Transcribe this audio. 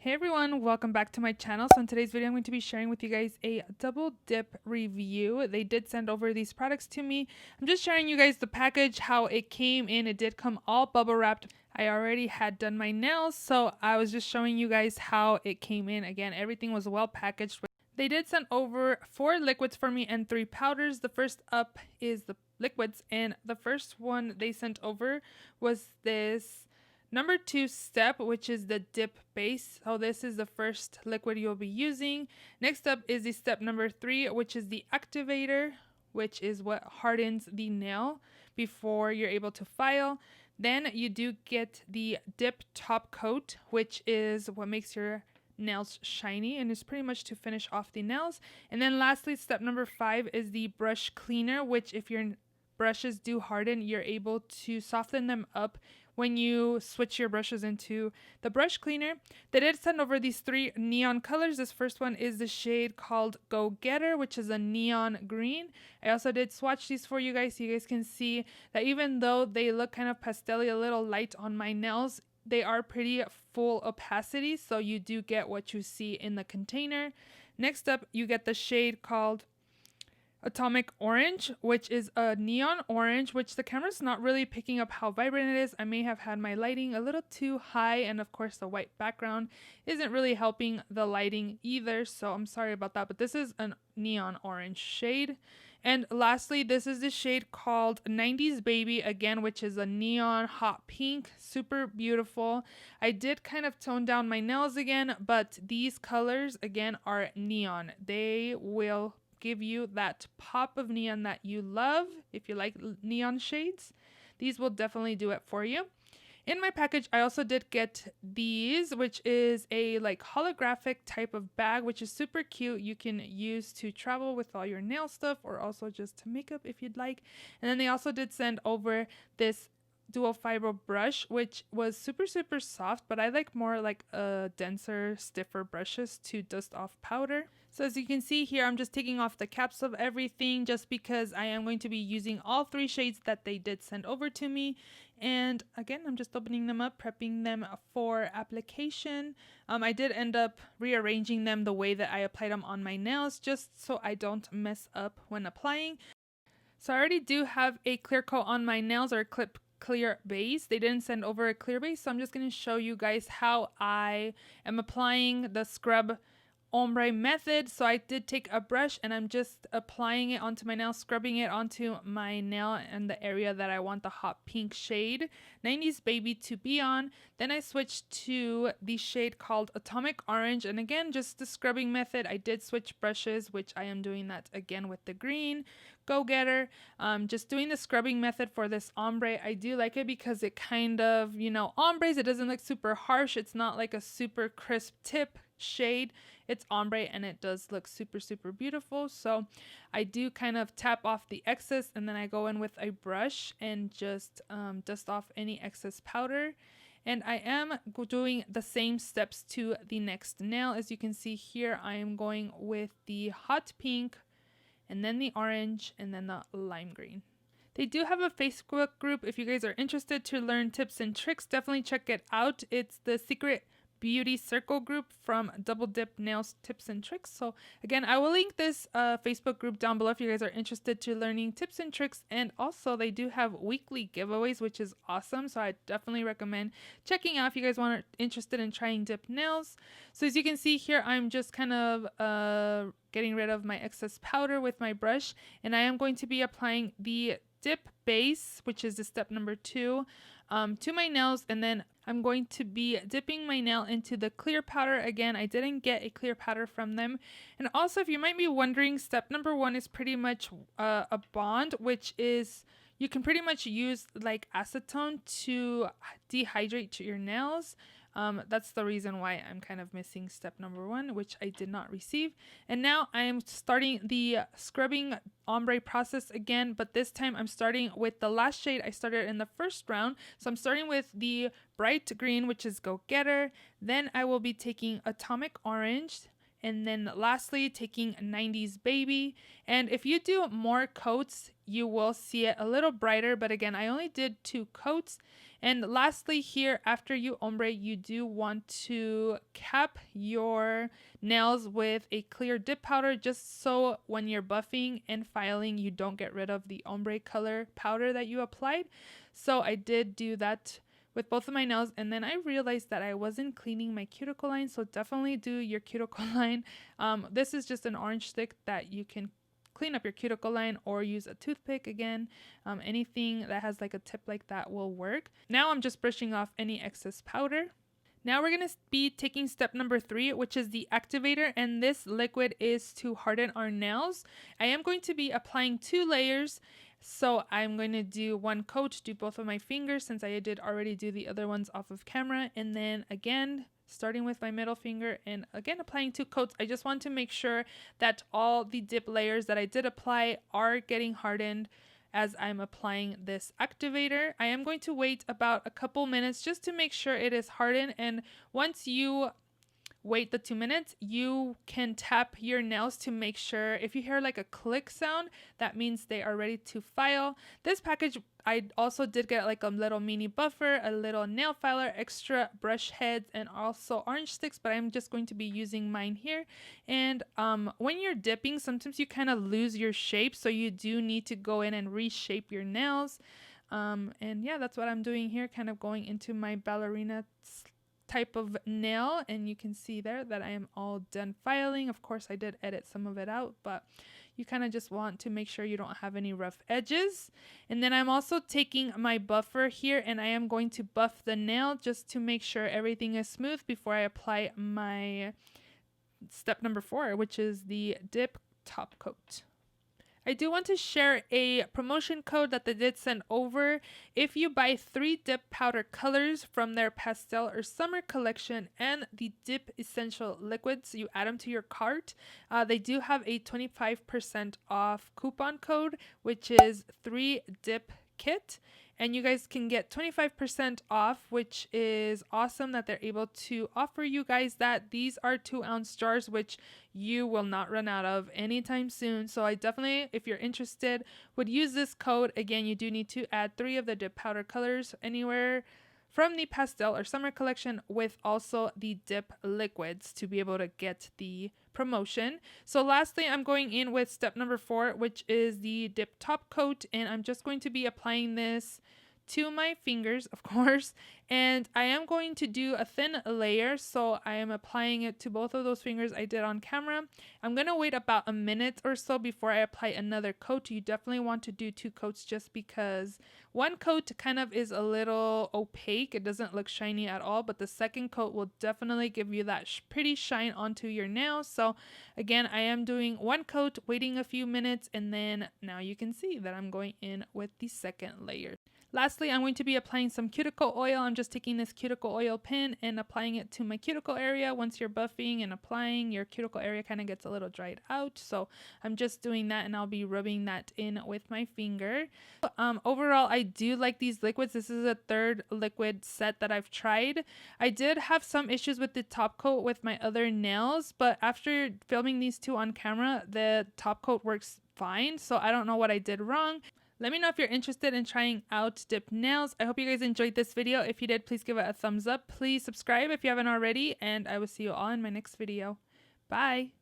Hey everyone, welcome back to my channel. So in today's video, I'm going to be sharing with you guys a double dip review. They did send over these products to me. I'm just sharing you guys the package, how it came in. It did come all bubble wrapped. I already had done my nails, so I was just showing you guys how it came in. Again, everything was well packaged. They did send over 4 liquids for me and 3 powders. The first up is the liquids, and the first one they sent over was this number 2 step, which is the dip base. So this is the first liquid you'll be using. Next up is the step number 3, which is the activator, which is what hardens the nail before you're able to file. Then you do get the dip top coat, which is what makes your nails shiny and is pretty much to finish off the nails. And then lastly, step number 5 is the brush cleaner, which if your brushes do harden, you're able to soften them up when you switch your brushes into the brush cleaner. They did send over these 3 neon colors. This first one is the shade called Go Getter, which is a neon green. I also did swatch these for you guys so you guys can see that even though they look kind of pastel-y, a little light on my nails, they are pretty full opacity, so you do get what you see in the container. Next up, you get the shade called Atomic Orange, which is a neon orange, which the camera's not really picking up how vibrant it is. I may have had my lighting a little too high, and of course the white background isn't really helping the lighting either, so I'm sorry about that, but this is a neon orange shade. And lastly, this is the shade called 90s Baby, again, which is a neon hot pink, super beautiful. I did kind of tone down my nails again, but these colors again are neon. They will give you that pop of neon that you love. If you like neon shades, these will definitely do it for you. In my package, I also did get these, which is a like holographic type of bag, which is super cute. You can use to travel with all your nail stuff or also just to makeup if you'd like. And then they also did send over this dual fiber brush, which was super soft, but I like more like denser, stiffer brushes to dust off powder. So as you can see here, I'm just taking off the caps of everything just because I am going to be using all 3 shades that they did send over to me. And again, I'm just opening them up, prepping them for application. I did end up rearranging them the way that I applied them on my nails just so I don't mess up when applying. So I already do have a clear coat on my nails, or a clear base. They didn't send over a clear base, so I'm just going to show you guys how I am applying the scrub ombre method. So I did take a brush and I'm just applying it onto my nail, scrubbing it onto my nail and the area that I want the hot pink shade 90s Baby to be on. Then I switched to the shade called Atomic Orange, and again, just the scrubbing method. I did switch brushes, which I am doing that again with the green Go Getter. Just doing the scrubbing method for this ombre. I do like it because it kind of, ombres, it doesn't look super harsh. It's not like a super crisp tip shade. It's ombre and it does look super beautiful. So I do kind of tap off the excess, and then I go in with a brush and just dust off any excess powder. And I am doing the same steps to the next nail. As you can see here, I am going with the hot pink, and then the orange, and then the lime green. They do have a Facebook group. If you guys are interested to learn tips and tricks, definitely check it out. It's the Secret Beauty Circle group from Double Dip Nails Tips and Tricks. So again, I will link this Facebook group down below if you guys are interested to learning tips and tricks. And also they do have weekly giveaways, which is awesome. So I definitely recommend checking out if you guys are interested in trying dip nails. So as you can see here, I'm just kind of getting rid of my excess powder with my brush, and I am going to be applying the dip base, which is the step number 2, to my nails, and then I'm going to be dipping my nail into the clear powder. Again, I didn't get a clear powder from them. And also, if you might be wondering, step number 1 is pretty much a bond, which is you can pretty much use like acetone to dehydrate your nails. That's the reason why I'm kind of missing step number 1, which I did not receive. And now I am starting the scrubbing ombre process again, but this time I'm starting with the last shade I started in the first round. So I'm starting with the bright green, which is Go Getter. Then I will be taking Atomic Orange, and then lastly taking 90s Baby. And if you do more coats, you will see it a little brighter, but again, I only did 2 coats. And lastly here, after you ombre, you do want to cap your nails with a clear dip powder, just so when you're buffing and filing, you don't get rid of the ombre color powder that you applied. So I did do that with both of my nails, and then I realized that I wasn't cleaning my cuticle line, so definitely do your cuticle line. This is just an orange stick that you can clean up your cuticle line, or use a toothpick again. Anything that has like a tip like that will work. Now I'm just brushing off any excess powder. Now we're going to be taking step number 3, which is the activator, and this liquid is to harden our nails. I am going to be applying 2 layers. So I'm going to do 1 coat, do both of my fingers since I did already do the other ones off of camera, and then again starting with my middle finger and again applying 2 coats. I just want to make sure that all the dip layers that I did apply are getting hardened as I'm applying this activator. I am going to wait about a couple minutes just to make sure it is hardened, and once you wait the 2 minutes, you can tap your nails to make sure. If you hear like a click sound, that means they are ready to file. This package, I also did get like a little mini buffer, a little nail filer, extra brush heads, and also orange sticks, but I'm just going to be using mine here. And when you're dipping, sometimes you kind of lose your shape, so you do need to go in and reshape your nails. And yeah, that's what I'm doing here, kind of going into my ballerina type of nail, and you can see there that I am all done filing. Of course I did edit some of it out, but you kind of just want to make sure you don't have any rough edges. And then I'm also taking my buffer here, and I am going to buff the nail just to make sure everything is smooth before I apply my step number 4, which is the dip top coat. I do want to share a promotion code that they did send over. If you buy 3 dip powder colors from their pastel or summer collection and the dip essential liquids, you add them to your cart, they do have a 25% off coupon code, which is 3 dip kit. And you guys can get 25% off, which is awesome that they're able to offer you guys that. These are 2-ounce jars, which you will not run out of anytime soon. So I definitely, if you're interested, would use this code. Again, you do need to add 3 of the dip powder colors anywhere from the pastel or summer collection, with also the dip liquids to be able to get the promotion. So lastly, I'm going in with step number 4, which is the dip top coat, and I'm just going to be applying this to my fingers, of course, and I am going to do a thin layer, so I am applying it to both of those fingers I did on camera. I'm going to wait about a minute or so before I apply another coat. You definitely want to do 2 coats just because 1 coat kind of is a little opaque. It doesn't look shiny at all, but the second coat will definitely give you that pretty shine onto your nails. So again, I am doing 1 coat, waiting a few minutes, and then now you can see that I'm going in with the second layer. Lastly, I'm going to be applying some cuticle oil. I'm just taking this cuticle oil pin and applying it to my cuticle area. Once you're buffing and applying, your cuticle area kind of gets a little dried out. So I'm just doing that, and I'll be rubbing that in with my finger. Overall, I do like these liquids. This is a 3rd liquid set that I've tried. I did have some issues with the top coat with my other nails, but after filming these 2 on camera, the top coat works fine. So I don't know what I did wrong. Let me know if you're interested in trying out dip nails. I hope you guys enjoyed this video. If you did, please give it a thumbs up. Please subscribe if you haven't already, and I will see you all in my next video. Bye!